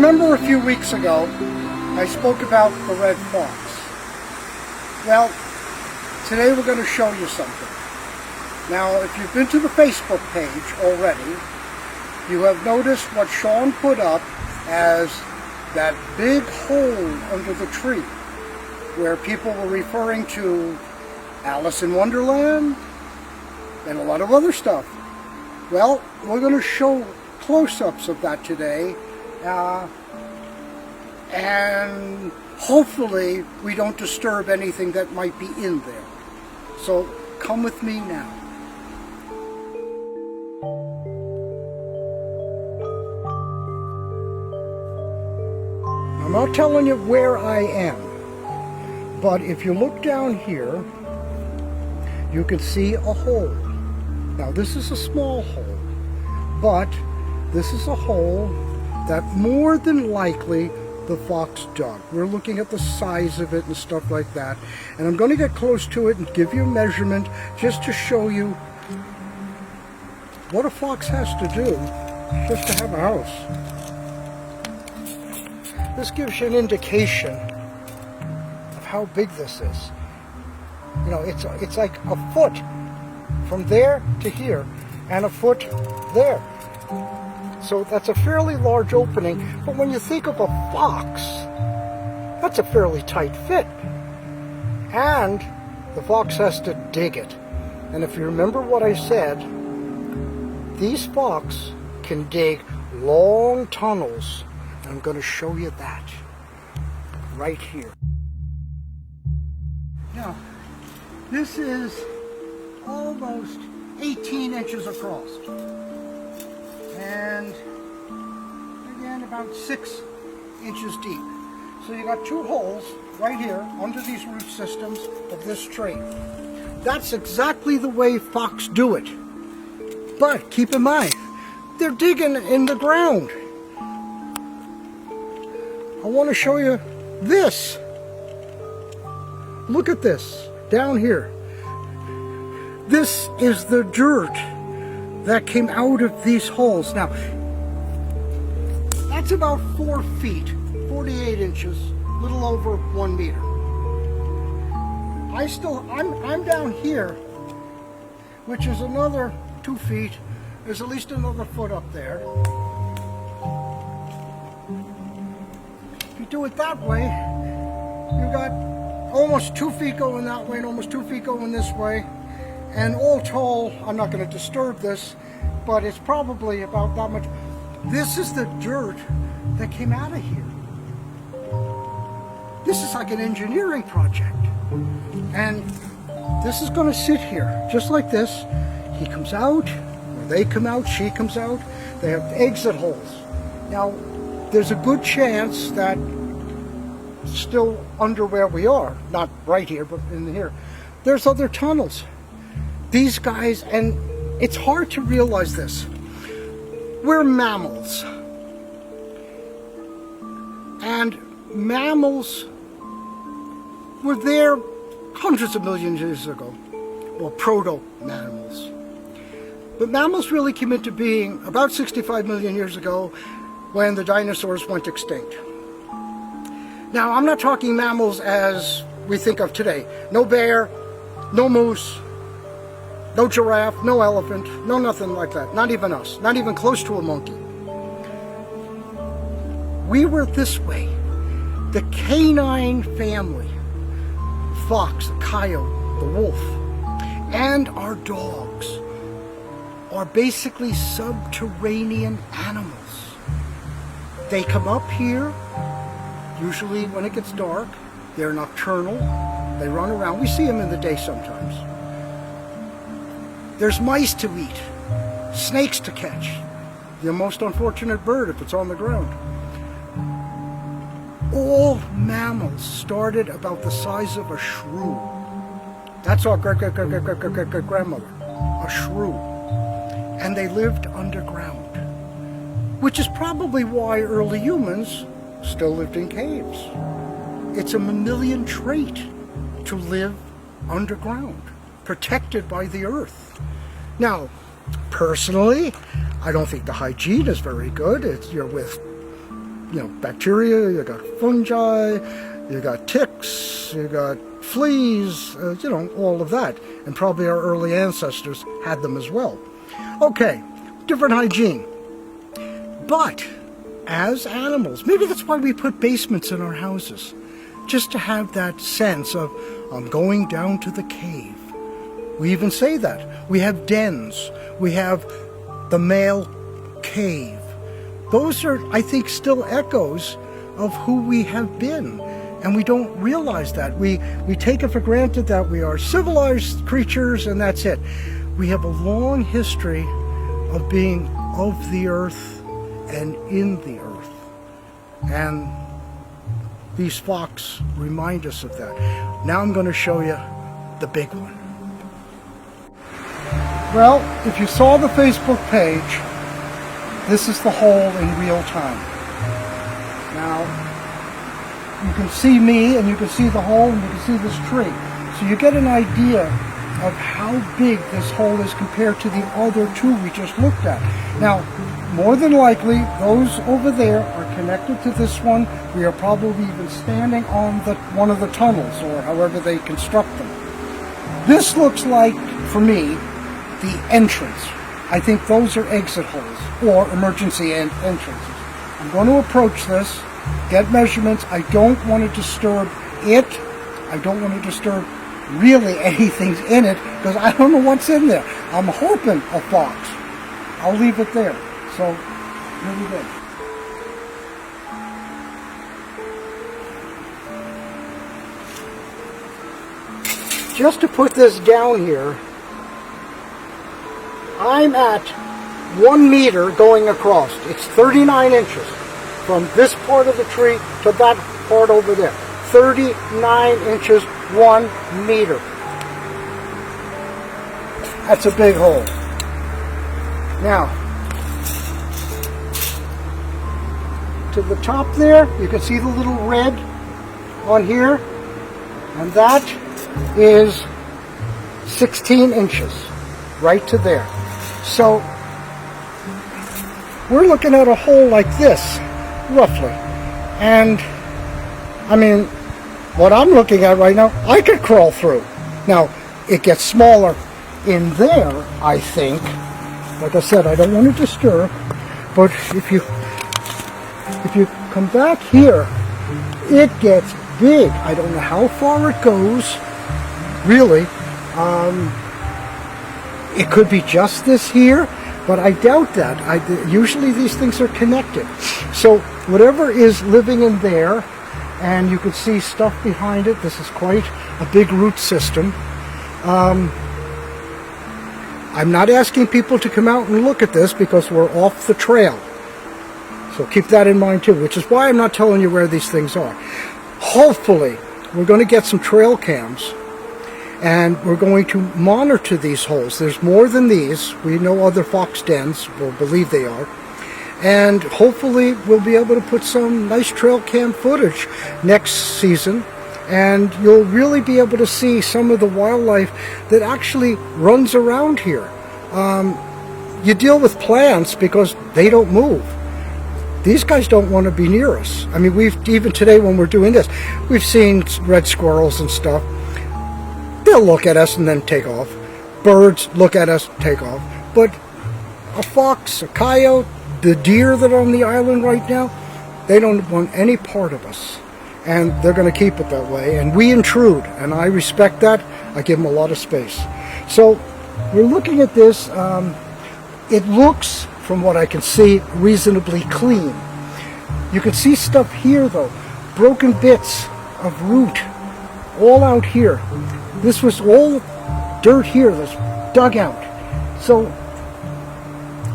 remember a few weeks ago, I spoke about the red fox. Well, today we're going to show you something. Now, if you've been to the Facebook page already, you have noticed what Sean put up as that big hole under the tree, where people were referring to Alice in Wonderland and a lot of other stuff. Well, we're going to show close-ups of that today, and hopefully we don't disturb anything that might be in there. So come with me now. I'm not telling you where I am, but if you look down here, you can see a hole. Now this is a small hole, but this is a hole that more than likely the fox dug. We're looking at the size of it and stuff like that. And I'm going to get close to it and give you a measurement just to show you what a fox has to do just to have a house. This gives you an indication of how big this is. You know, it's like a foot from there to here and a foot there. So that's a fairly large opening, but when you think of a fox, that's a fairly tight fit. And the fox has to dig it. And if you remember what I said, these fox can dig long tunnels. And I'm going to show you that right here. Now, this is almost 18 inches across. And again, about 6 inches deep. So you got two holes right here under these root systems of this tree. That's exactly the way fox do it. But keep in mind, they're digging in the ground. I want to show you this. Look at this down here. This is the dirt that came out of these holes. Now, that's about 4 feet, 48 inches, a little over 1 meter. I'm down here, which is another 2 feet. There's at least another foot up there. If you do it that way, you got almost 2 feet going that way and almost 2 feet going this way. And all told, I'm not going to disturb this, but it's probably about that much. This is the dirt that came out of here. This is like an engineering project. And this is going to sit here, just like this. He comes out, or they come out, she comes out. They have exit holes. Now, there's a good chance that still under where we are, not right here, but in here, there's other tunnels. These guys, and it's hard to realize this, we're mammals. And mammals were there hundreds of millions of years ago, or proto-mammals. But mammals really came into being about 65 million years ago when the dinosaurs went extinct. Now, I'm not talking mammals as we think of today. No bear, no moose, no giraffe, no elephant, no nothing like that. Not even us. Not even close to a monkey. We were this way. The canine family, fox, the coyote, the wolf, and our dogs are basically subterranean animals. They come up here, usually when it gets dark. They're nocturnal. They run around. We see them in the day sometimes. There's mice to eat, snakes to catch, the most unfortunate bird if it's on the ground. All mammals started about the size of a shrew. That's our great-great-great-great-great-grandmother, a shrew. And they lived underground, which is probably why early humans still lived in caves. It's a mammalian trait to live underground, protected by the earth. Now, personally, I don't think the hygiene is very good. You're with bacteria, you got fungi, you got ticks, you got fleas, all of that. And probably our early ancestors had them as well. Okay, different hygiene. But as animals, maybe that's why we put basements in our houses. Just to have that sense of, I'm going down to the cave. We even say that. We have dens. We have the male cave. Those are, I think, still echoes of who we have been. And we don't realize that. We take it for granted that we are civilized creatures and that's it. We have a long history of being of the earth and in the earth. And these fox remind us of that. Now I'm going to show you the big one. Well, if you saw the Facebook page, this is the hole in real time. Now, you can see me, and you can see the hole, and you can see this tree. So you get an idea of how big this hole is compared to the other two we just looked at. Now, more than likely, those over there are connected to this one. We are probably even standing on one of the tunnels, or however they construct them. This looks like, for me, the entrance. I think those are exit holes, or emergency entrances. I'm going to approach this, get measurements. I don't want to disturb it. I don't want to disturb really anything in it, because I don't know what's in there. I'm hoping a fox. I'll leave it there. So, here we go. Just to put this down here, I'm at 1 meter going across. It's 39 inches from this part of the tree to that part over there. 39 inches, 1 meter. That's a big hole. Now, to the top there, you can see the little red on here, and that is 16 inches, right to there. So, we're looking at a hole like this, roughly. And, I mean, what I'm looking at right now, I could crawl through. Now, it gets smaller in there, I think. Like I said, I don't want to disturb, but if you come back here, it gets big. I don't know how far it goes, really. It could be just this here, but I doubt that. Usually these things are connected. So whatever is living in there, and you can see stuff behind it. This is quite a big root system. I'm not asking people to come out and look at this because we're off the trail. So keep that in mind too, which is why I'm not telling you where these things are. Hopefully, we're going to get some trail cams, and we're going to monitor these holes. There's more than these. We know other fox dens, or believe they are. And hopefully we'll be able to put some nice trail cam footage next season, and you'll really be able to see some of the wildlife that actually runs around here. You deal with plants because they don't move. These guys don't want to be near us. I mean, even today when we're doing this, we've seen red squirrels and stuff. They'll look at us and then take off. Birds look at us, take off. But a fox, a coyote, the deer that are on the island right now, they don't want any part of us. And they're going to keep it that way. And we intrude, and I respect that. I give them a lot of space. So we're looking at this. It looks, from what I can see, reasonably clean. You can see stuff here, though. Broken bits of root all out here. This was all dirt here that's dug out. So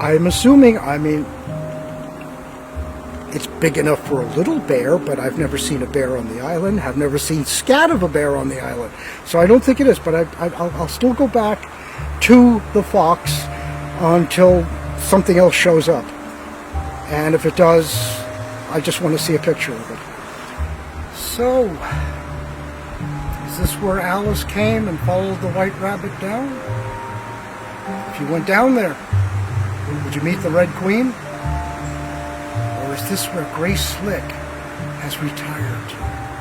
I'm assuming, I mean, it's big enough for a little bear, but I've never seen a bear on the island. I've never seen scat of a bear on the island. So I don't think it is, but I'll still go back to the fox until something else shows up. And if it does, I just want to see a picture of it. So, is this where Alice came and followed the white rabbit down? If you went down there, would you meet the Red Queen? Or Is this where Grace Slick has retired to?